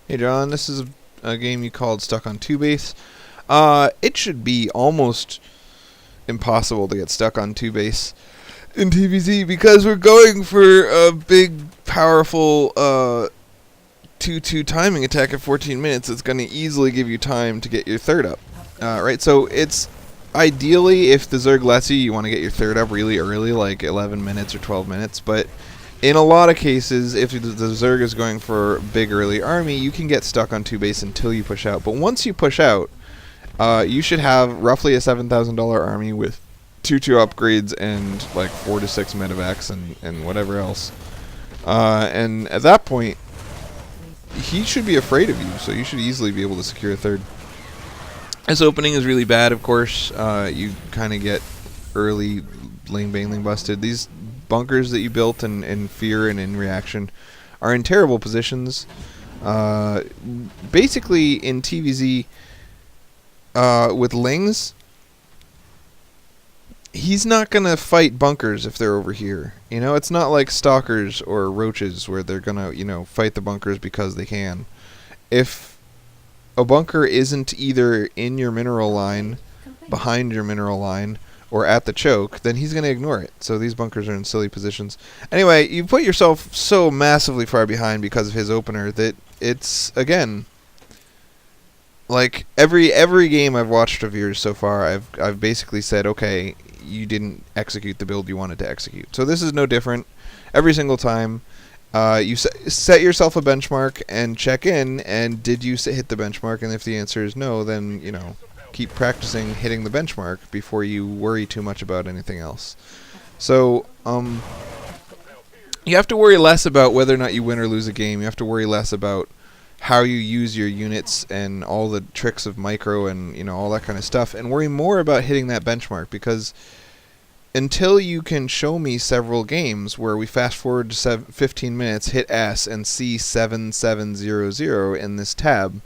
Hey John, this is a game you called Stuck on Two Base. It should be almost impossible to get stuck on two base in TVZ because we're going for a big, powerful 2-2 timing attack at 14 minutes. It's going to easily give you time to get your third up. Right, so it's ideally if the Zerg lets you, you want to get your third up really early, like 11 minutes or 12 minutes, but in a lot of cases, if the Zerg is going for a big early army, you can get stuck on two base until you push out. But once you push out, you should have roughly a $7,000 army with 2-2 upgrades and like 4 to 6 medevacs and whatever else. And at that point, he should be afraid of you, so you should easily be able to secure a third. This opening is really bad, of course. You kind of get early lane bailing busted. These bunkers that you built in fear and in reaction are in terrible positions. Basically, in TVZ, with Lings, he's not going to fight bunkers if they're over here. You know, it's not like Stalkers or Roaches where they're going to, fight the bunkers because they can. If a bunker isn't either in your mineral line, behind your mineral line, or at the choke, then he's going to ignore it. So these bunkers are in silly positions. Anyway, you put yourself so massively far behind because of his opener that it's, again, like every game I've watched of yours so far, I've basically said, okay, you didn't execute the build you wanted to execute. So this is no different. Every single time, you set yourself a benchmark and check in, and did you hit the benchmark? And if the answer is no, then, keep practicing hitting the benchmark before you worry too much about anything else. So, you have to worry less about whether or not you win or lose a game. You have to worry less about how you use your units and all the tricks of micro and, all that kind of stuff, and worry more about hitting that benchmark, because until you can show me several games where we fast forward to 15 minutes, hit S, and see 7700 in this tab,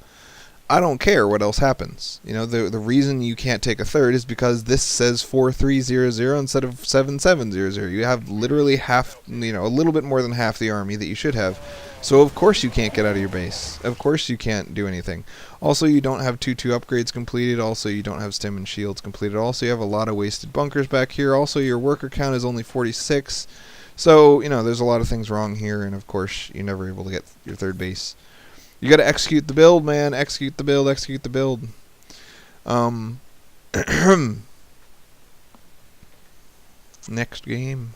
I don't care what else happens. The reason you can't take a third is because this says 4300 instead of 7700. You have literally half, a little bit more than half the army that you should have. So of course you can't get out of your base. Of course you can't do anything. Also, you don't have 2-2 upgrades completed. Also, you don't have stim and shields completed. Also, you have a lot of wasted bunkers back here. Also, your worker count is only 46. So, there's a lot of things wrong here, and of course you're never able to get your third base. You got to execute the build, man. Execute the build. Execute the build. Next game.